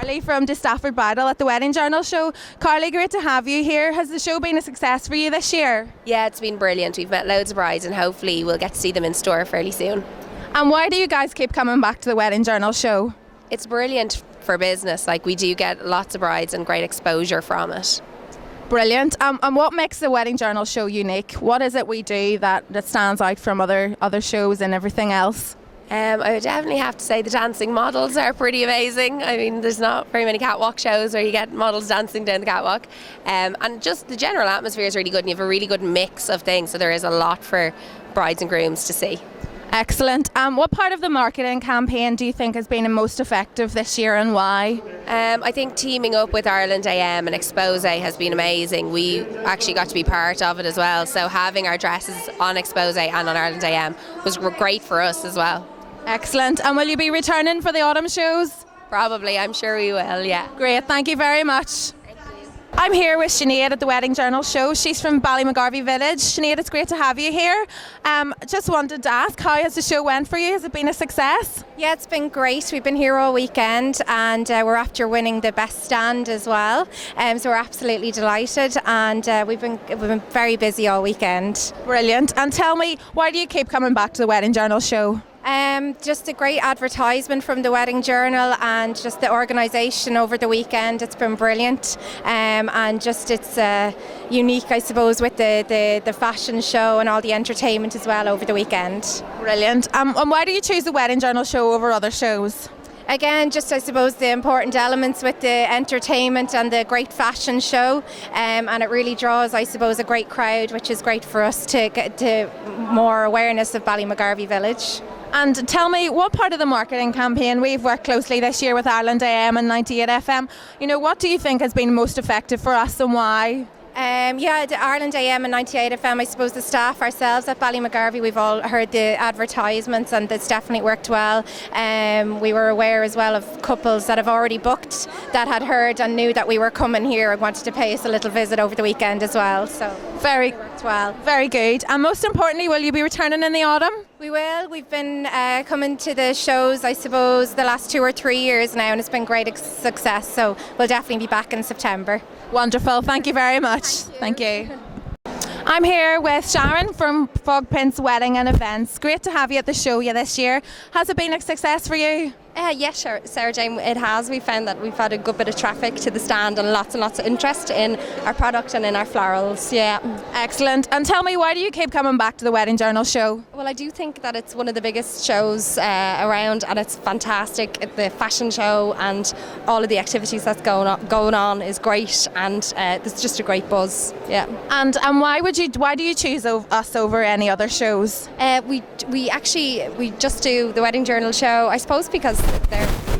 Carly from Decipher Bottle at the Wedding Journal show. Carly, great to have you here. Has the show been a success for you this year? Yeah, it's been brilliant. We've met loads of brides and hopefully we'll get to see them in store fairly soon. And why do you guys keep coming back to the Wedding Journal show? It's brilliant for business. Like, we do get lots of brides and great exposure from it. Brilliant. And what makes the Wedding Journal show unique? What is it we do that stands out from other shows and everything else? I would definitely have to say the dancing models are pretty amazing. I mean, there's not very many catwalk shows where you get models dancing down the catwalk. And just the general atmosphere is really good and you have a really good mix of things. So there is a lot for brides and grooms to see. Excellent. What part of the marketing campaign do you think has been the most effective this year and why? I think teaming up with Ireland AM and Expose has been amazing. We actually got to be part of it as well. So having our dresses on Expose and on Ireland AM was great for us as well. Excellent. And will you be returning for the autumn shows? Probably, I'm sure we will, yeah. Great, thank you very much. I'm here with Sinead at the Wedding Journal show. She's from Bali, McGarvey village. Sinead, it's great to have you here. Just wanted to ask, how has the show went for you? Has it been a success? Yeah, it's been great. We've been here all weekend and we're after winning the best stand as well. So we're absolutely delighted and we've been very busy all weekend. Brilliant. And tell me, why do you keep coming back to the Wedding Journal show? Just a great advertisement from the Wedding Journal and just the organisation over the weekend. It's been brilliant and just it's unique, I suppose, with the fashion show and all the entertainment as well over the weekend. Brilliant. And why do you choose the Wedding Journal show over other shows? Again, just I suppose the important elements with the entertainment and the great fashion show, and it really draws, I suppose, a great crowd, which is great for us to get to more awareness of Bali McGarvey village. And tell me, what part of the marketing campaign, we've worked closely this year with Ireland AM and 98 FM, what do you think has been most effective for us and why? Yeah, the Ireland AM and 98 FM, I suppose the staff ourselves at Bali McGarvey, we've all heard the advertisements and it's definitely worked well. We were aware as well of couples that have already booked that had heard and knew that we were coming here and wanted to pay us a little visit over the weekend as well. So very worked well. Very good. And most importantly, will you be returning in the autumn? We will. We've been coming to the shows, I suppose, the last 2 or 3 years now and it's been great success. So we'll definitely be back in September. Wonderful. Thank you very much. Thank you. I'm here with Sharon from Fogpin's Wedding and Events. Great to have you at the show this year. Has it been a success for you? Yes, sure, Sarah Jane, it has. We found that we've had a good bit of traffic to the stand and lots of interest in our product and in our florals, yeah. Excellent. And tell me, why do you keep coming back to the Wedding Journal show? Well, I do think that it's one of the biggest shows around and it's fantastic. The fashion show and all of the activities that's going on is great and there's just a great buzz, yeah. And why do you choose us over any other shows? We just do the Wedding Journal show, I suppose, because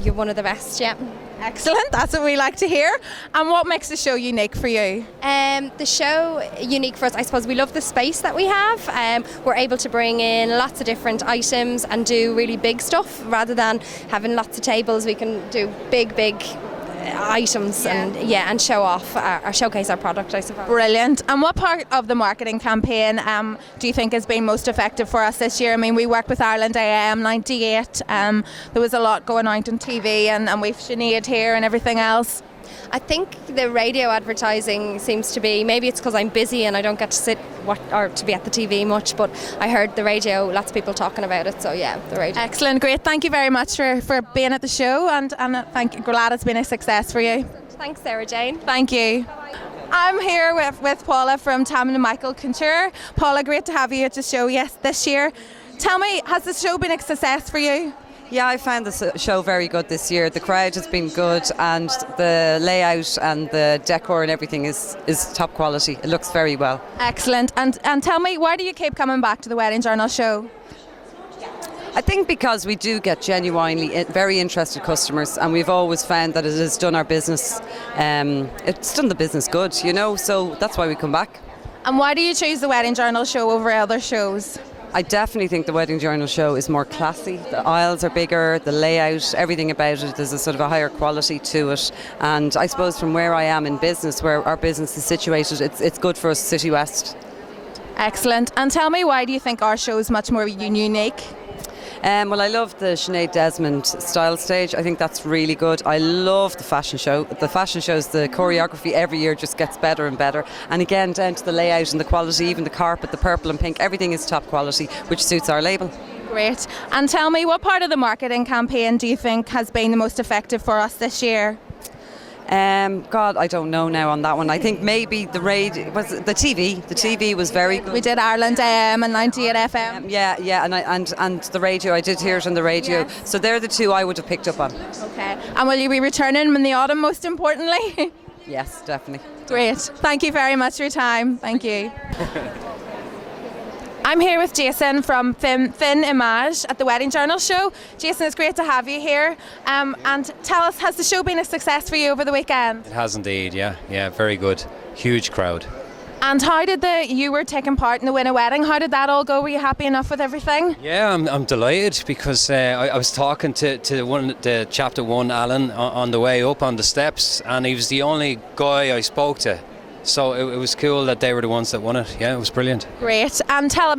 you're one of the best, yeah. Excellent, that's what we like to hear. And what makes the show unique for you? The show unique for us, I suppose we love the space that we have. We're able to bring in lots of different items and do really big stuff rather than having lots of tables. We can do big items and show off or showcase our product, I suppose. Brilliant. And what part of the marketing campaign do you think has been most effective for us this year? I mean, we worked with Ireland AM 98. There was a lot going on TV and we've Sinead here and everything else. I think the radio advertising seems to be, maybe it's because I'm busy and I don't get to sit or to be at the TV much, but I heard the radio, lots of people talking about it, so yeah, the radio. Excellent, great. Thank you very much for being at the show and thank you. Glad it's been a success for you. Thanks, Sarah Jane. Thank you. Bye-bye. I'm here with Paula from Tam and Michael Cantor. Paula, great to have you at the show this year. Tell me, has the show been a success for you? Yeah, I found the show very good this year. The crowd has been good and the layout and the decor and everything is top quality. It looks very well. Excellent. And tell me, why do you keep coming back to the Wedding Journal show? I think because we do get genuinely very interested customers and we've always found that it has done our business, it's done the business good, so that's why we come back. And why do you choose the Wedding Journal show over other shows? I definitely think the Wedding Journal show is more classy. The aisles are bigger, the layout, everything about it, there's a sort of a higher quality to it. And I suppose from where I am in business, where our business is situated, it's good for us City West. Excellent. And tell me, why do you think our show is much more unique? Well, I love the Sinead Desmond style stage. I think that's really good. I love the fashion show. The fashion shows, the choreography every year just gets better and better. And again, down to the layout and the quality, even the carpet, the purple and pink, everything is top quality, which suits our label. Great. And tell me, what part of the marketing campaign do you think has been the most effective for us this year? God, I don't know now on that one. I think maybe the TV. The TV was very good. We did Ireland AM and 98 FM. Yeah, and the radio. I did hear it on the radio. Yes. So they're the two I would have picked up on. Okay. And will you be returning in the autumn, most importantly? Yes, definitely. Great. Thank you very much for your time. Thank you. I'm here with Jason from Fin Image at the Wedding Journal show. Jason, it's great to have you here. And tell us, has the show been a success for you over the weekend? It has indeed, yeah, very good. Huge crowd. And how did you were taking part in the Win a Wedding, how did that all go? Were you happy enough with everything? Yeah, I'm delighted because I was talking to the chap that won, Alan, on the way up on the steps, and he was the only guy I spoke to. So it was cool that they were the ones that won it. Yeah, it was brilliant. Great. And tell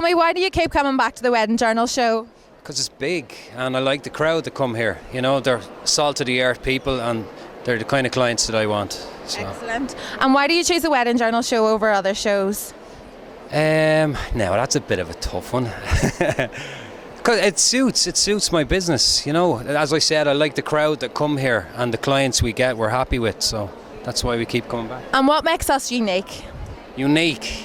me, why do you keep coming back to the Wedding Journal show? Because it's big, and I like the crowd that come here. You know, they're salt of the earth people, and they're the kind of clients that I want. So. Excellent. And why do you choose the Wedding Journal show over other shows? Now that's a bit of a tough one. Because it suits my business. You know, as I said, I like the crowd that come here, and the clients we get, we're happy with. So. That's why we keep coming back. And what makes us unique? Unique?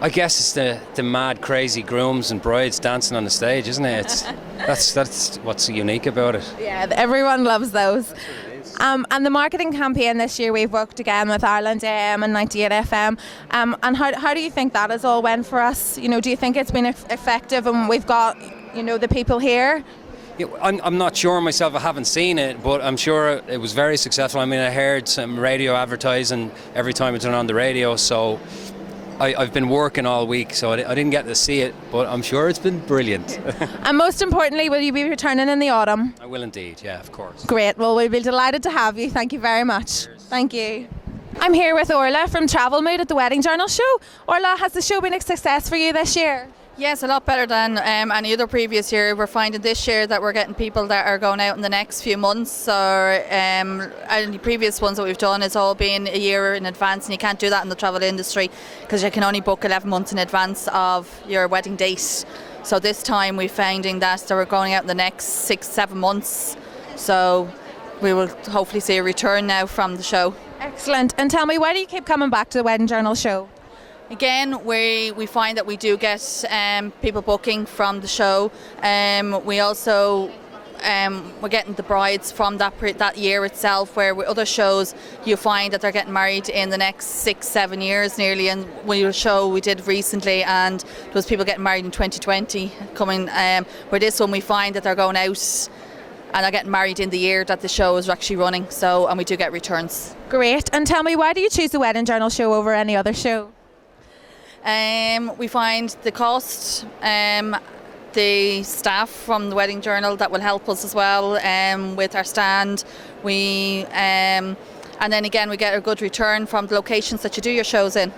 I guess it's the mad, crazy grooms and brides dancing on the stage, isn't it? That's what's unique about it. Yeah, everyone loves those. And the marketing campaign this year, we've worked again with Ireland AM and 98 FM. And how do you think that has all went for us? You know, do you think it's been effective and we've got, you know, the people here? Yeah, I'm not sure myself, I haven't seen it, but I'm sure it was very successful. I mean, I heard some radio advertising every time I turn on the radio, so I've been working all week, so I didn't get to see it, but I'm sure it's been brilliant. And most importantly, will you be returning in the autumn? I will indeed, yeah, of course. Great, well, we'll be delighted to have you. Thank you very much. Cheers. Thank you. I'm here with Orla from Travel Mood at the Wedding Journal show. Orla, has the show been a success for you this year? Yes, a lot better than any other previous year. We're finding this year that we're getting people that are going out in the next few months, or any previous ones that we've done has all been a year in advance, and you can't do that in the travel industry because you can only book 11 months in advance of your wedding date. So this time we're finding that we're going out in the next 6-7 months, so we will hopefully see a return now from the show. Excellent. And tell me, why do you keep coming back to the Wedding Journal show? Again, we find that we do get people booking from the show. We also we're getting the brides from that year itself, where with other shows you find that they're getting married in the next 6-7 years nearly. And a show we did recently, and there was people getting married in 2020 coming. Where this one we find that they're going out and are getting married in the year that the show is actually running. So, and we do get returns. Great. And tell me, why do you choose the Wedding Journal show over any other show? We find the cost, the staff from the Wedding Journal that will help us as well with our stand. And then again we get a good return from the locations that you do your shows in.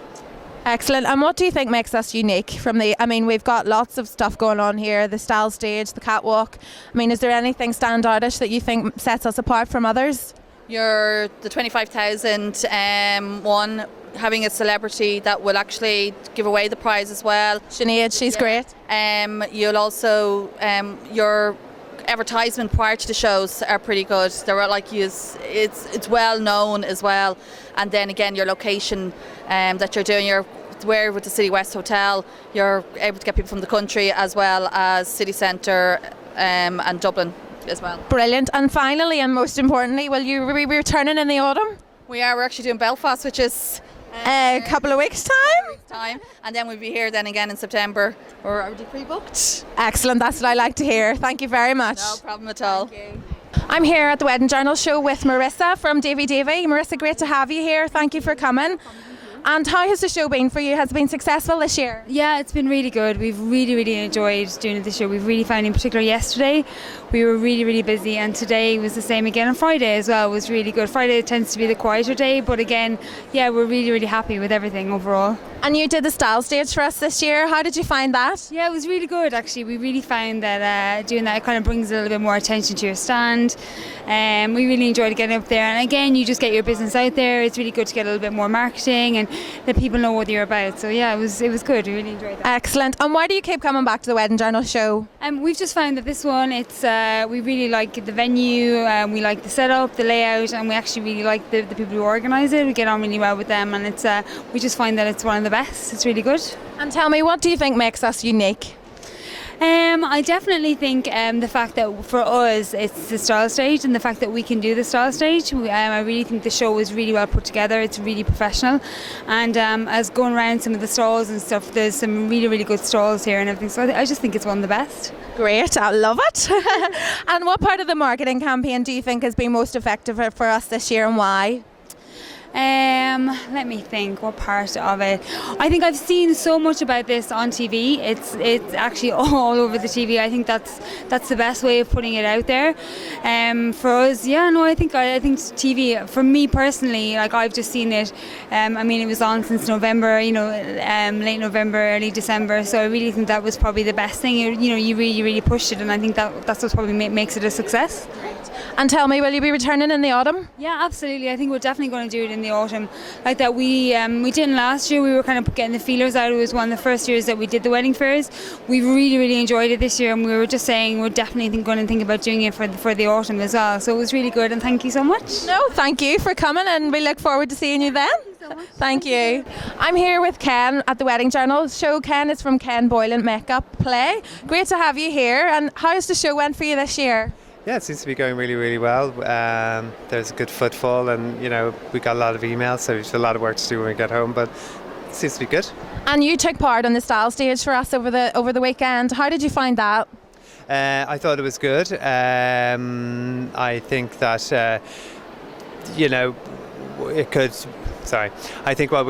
Excellent. And what do you think makes us unique we've got lots of stuff going on here, the style stage, the catwalk. I mean, is there anything standoutish that you think sets us apart from others? The 25,000 one, having a celebrity that will actually give away the prize as well. Sinead, she's great. You'll also your advertisement prior to the shows are pretty good. They're it's well known as well. And then again, your location that you're doing, where with the City West Hotel, you're able to get people from the country as well as City Centre and Dublin as well. Brilliant. And finally, and most importantly, will you be returning in the autumn? We are. We're actually doing Belfast, which is a couple of weeks' time. And then we'll be here then again in September. We're already pre-booked. Excellent, that's what I like to hear. Thank you very much. No problem at all. Thank you. I'm here at the Wedding Journal show with Marissa from Davy Davy. Marissa, great to have you here. Thank you for coming. And how has the show been for you? Has it been successful this year? Yeah, it's been really good. We've really enjoyed doing the show. We've really found, in particular yesterday, we were really, really busy, and today was the same again. And Friday as well was really good. Friday tends to be the quieter day, but again, yeah, we're really, really happy with everything overall. And you did the style stage for us this year. How did you find that? Yeah, it was really good actually. We really found that doing that kind of brings a little bit more attention to your stand. We really enjoyed getting up there, and again, you just get your business out there. It's really good to get a little bit more marketing and let people know what you're about. So yeah, it was good. We really enjoyed that. Excellent. And why do you keep coming back to the Wedding Journal show? We've just found that this one, we really like the venue, we like the setup, the layout, and we actually really like the people who organise it. We get on really well with them, and we just find that it's one of the best. It's really good. And tell me, what do you think makes us unique? I definitely think the fact that for us it's the style stage, and the fact that we can do the style stage. I really think the show is really well put together. It's really professional, and as going around some of the stalls and stuff, there's some really, really good stalls here and everything. So I just think it's one of the best. Great, I love it. And what part of the marketing campaign do you think has been most effective for us this year, and why? Let me think, what part of it? I think I've seen so much about this on TV. It's actually all over the TV. I think that's the best way of putting it out there. For us, I think TV, for me personally, like I've just seen it. It was on since November, late November, early December. So I really think that was probably the best thing. You really, really pushed it, and I think that's what probably makes it a success. And tell me, will you be returning in the autumn? Yeah, absolutely. I think we're definitely going to do it in the autumn. Like that, we didn't last year. We were kind of getting the feelers out. It was one of the first years that we did the wedding fairs. We really, really enjoyed it this year, and we were just saying we're definitely going to think about doing it for the autumn as well. So it was really good, and thank you so much. No, thank you for coming, and we look forward to seeing you then. Thank you. I'm here with Ken at the Wedding Journal show. Ken is from Ken Boylan Makeup Play. Great to have you here. And how's the show went for you this year? Yeah, it seems to be going really, really well. There's a good footfall, and we got a lot of emails, so there's a lot of work to do when we get home, but it seems to be good. And you took part on the style stage for us over the weekend. How did you find that? I thought it was good. I think that it could. Sorry. I think what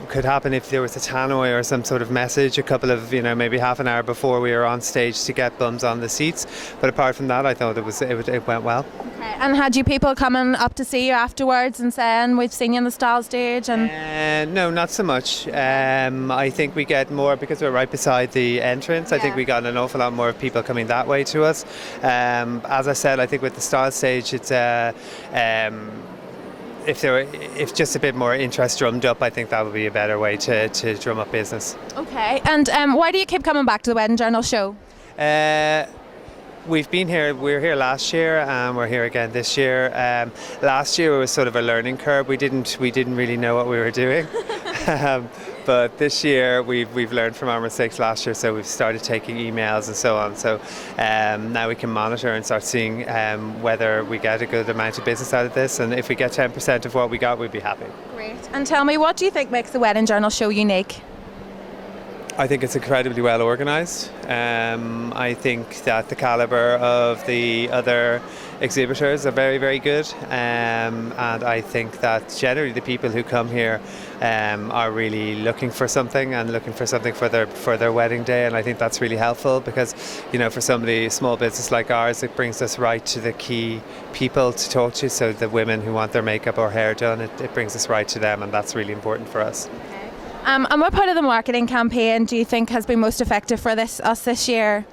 could happen if there was a tannoy or some sort of message a couple of, maybe half an hour before we were on stage to get bums on the seats. But apart from that, I thought it went well. Okay. And had you people coming up to see you afterwards and saying, we've seen you on the style stage? And no, not so much. I think we get more because we're right beside the entrance. I think we got an awful lot more people coming that way to us. As I said, I think with the style stage, it's if just a bit more interest drummed up, I think that would be a better way to drum up business. Okay, and why do you keep coming back to the Wedding Journal show? We've been here, we were here last year, and we're here again this year. Last year was sort of a learning curve. We didn't really know what we were doing. But this year we've learned from our mistakes last year, so we've started taking emails and so on. So now we can monitor and start seeing whether we get a good amount of business out of this, and if we get 10% of what we got, we'd be happy. Great. And tell me, what do you think makes the Wedding Journal show unique? I think it's incredibly well organised. I think that the calibre of the other exhibitors are very, very good, and I think that generally the people who come here are really looking for something for their wedding day, and I think that's really helpful because for somebody small business like ours, it brings us right to the key people to talk to. So the women who want their makeup or hair done, it brings us right to them, and that's really important for us. And what part of the marketing campaign do you think has been most effective for us this year?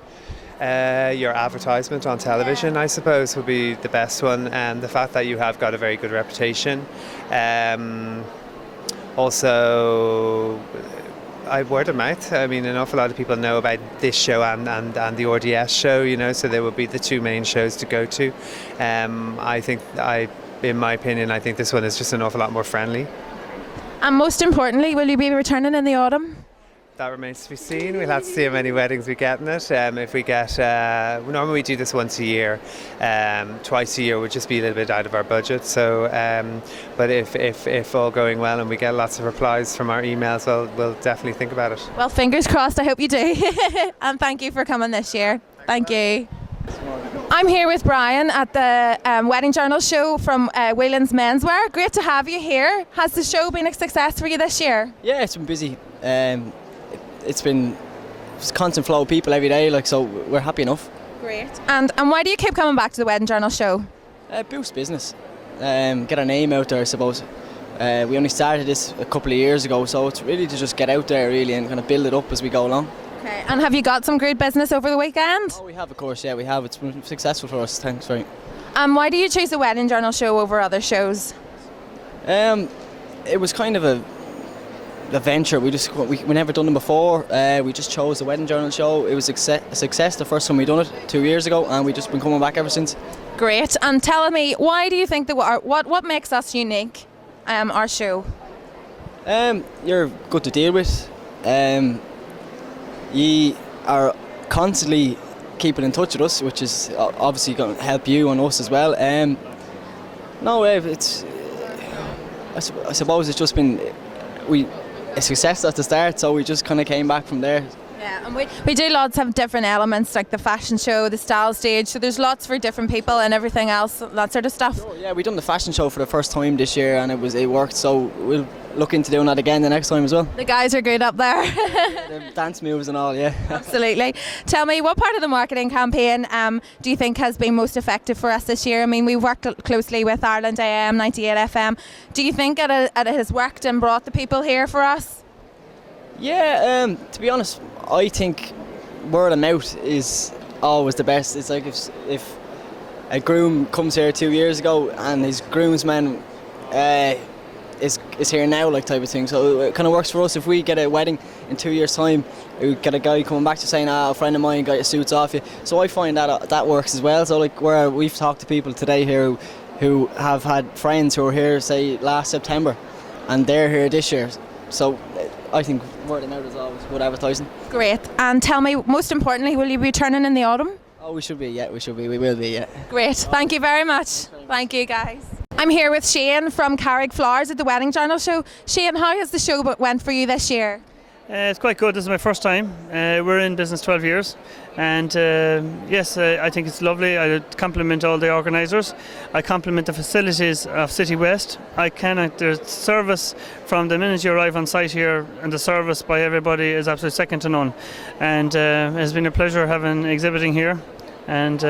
Your advertisement on television, I suppose, would be the best one, and the fact that you have got a very good reputation. Also, word of mouth. I mean, an awful lot of people know about this show and the RDS show, so they would be the two main shows to go to. In my opinion, I think this one is just an awful lot more friendly. And most importantly, will you be returning in the autumn? That remains to be seen. We'll have to see how many weddings we get in it. If we get, normally we do this once a year. Twice a year would just be a little bit out of our budget. So, but if all going well and we get lots of replies from our emails, we'll definitely think about it. Well, fingers crossed. I hope you do. And thank you for coming this year. Thank you. I'm here with Brian at the Wedding Journal show from Whelan's Menswear. Great to have you here. Has the show been a success for you this year? Yeah, it's been busy. It's constant flow of people every day, so we're happy enough. Great. And why do you keep coming back to the Wedding Journal show? Boost business. Get our name out there, I suppose. We only started this a couple of years ago, so it's really to just get out there really and kind of build it up as we go along. Okay. And have you got some great business over the weekend? Oh, we have, of course, yeah, we have. It's been successful for us, thanks very much. Why do you choose the Wedding Journal show over other shows? It was kind of a venture. We never done them before. We just chose the Wedding Journal show. It was a success the first time we done it 2 years ago, and we've just been coming back ever since. Great. And tell me, why do you think what makes us unique? Our show. You're good to deal with. You are constantly keeping in touch with us, which is obviously going to help you and us as well. I suppose it's just been a success at the start, so we just kind of came back from there. Yeah, and we do lots of different elements, like the fashion show, the style stage, so there's lots for different people and everything else, that sort of stuff. Oh, yeah, we done the fashion show for the first time this year and it worked, so we'll look into doing that again the next time as well. The guys are good up there. The dance moves and all, yeah. Absolutely. Tell me, what part of the marketing campaign do you think has been most effective for us this year? I mean, we've worked closely with Ireland AM, 98 FM. Do you think it has worked and brought the people here for us? Yeah, to be honest, I think word of mouth is always the best. It's like if a groom comes here 2 years ago and his groomsman is here now, like type of thing. So it kind of works for us. If we get a wedding in 2 years' time, we get a guy coming back to saying, a friend of mine got your suits off you. So I find that works as well. So like where we've talked to people today here who have had friends who were here, say, last September, and they're here this year. So I think word of mouth is always good advertising. Great. And tell me, most importantly, will you be returning in the autumn? Oh, we should be, yeah, we will be, yeah. Great. Thank you very much. Thank you, guys. I'm here with Shane from Carrig Flowers at the Wedding Journal show. Shane, how has the show went for you this year? It's quite good. This is my first time. We're in business 12 years, and yes, I think it's lovely. I compliment all the organisers. I compliment the facilities of City West. The service from the minute you arrive on site here, and the service by everybody is absolutely second to none. And it has been a pleasure exhibiting here, and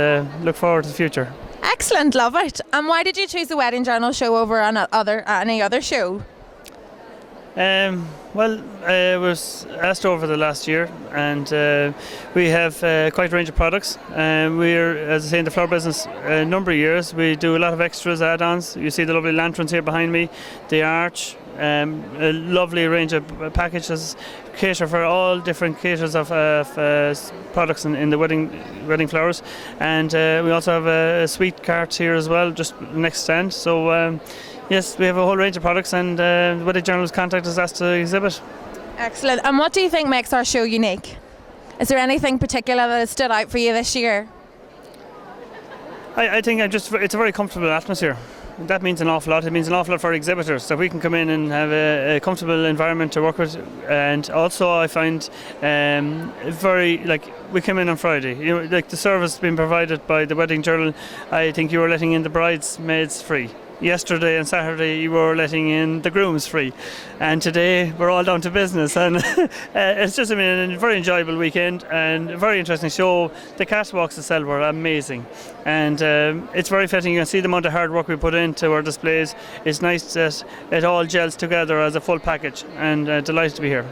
look forward to the future. Excellent, love it. And why did you choose the Wedding Journal show over any other show? Well, I was asked over the last year, and we have quite a range of products. We're, as I say, in the flower business a number of years. We do a lot of extras, add-ons. You see the lovely lanterns here behind me, the arch, a lovely range of packages, cater for all different caters of products in the wedding flowers. And we also have a sweet cart here as well, just next stand. So. Yes, we have a whole range of products, and the Wedding Journal has contacted us to exhibit. Excellent. And what do you think makes our show unique? Is there anything particular that has stood out for you this year? I think it's a very comfortable atmosphere. That means an awful lot. It means an awful lot for exhibitors, that we can come in and have a comfortable environment to work with. And also I find we come in on Friday. The service being provided by the Wedding Journal, I think you were letting in the bridesmaids free. Yesterday and Saturday you were letting in the grooms free, and today we're all down to business, and it's just a very enjoyable weekend and a very interesting show. The catwalks itself were amazing, and it's very fitting. You can see the amount of hard work we put into our displays. It's nice that it all gels together as a full package, and delighted to be here.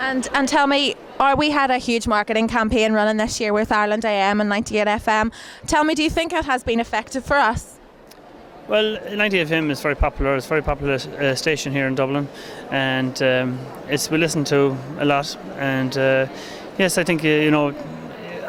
And tell me, we had a huge marketing campaign running this year with Ireland AM and 98 FM. Tell me, do you think it has been effective for us? Well, 98 FM is very popular. It's a very popular station here in Dublin, and we listen to a lot. And yes, I think I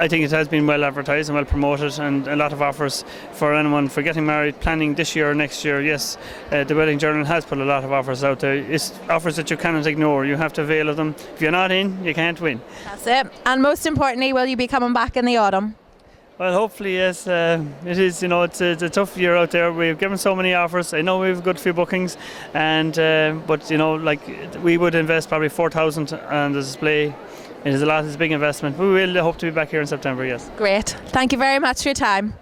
think it has been well advertised and well promoted, and a lot of offers for anyone for getting married, planning this year or next year. Yes, the Wedding Journal has put a lot of offers out there. It's offers that you cannot ignore. You have to avail of them. If you're not in, you can't win. That's it. And most importantly, will you be coming back in the autumn? Well, hopefully, yes. It is. It's a tough year out there. We've given so many offers. I know we've got a few bookings, and but we would invest probably 4,000 on the display. It is a big investment. We will hope to be back here in September. Yes. Great. Thank you very much for your time.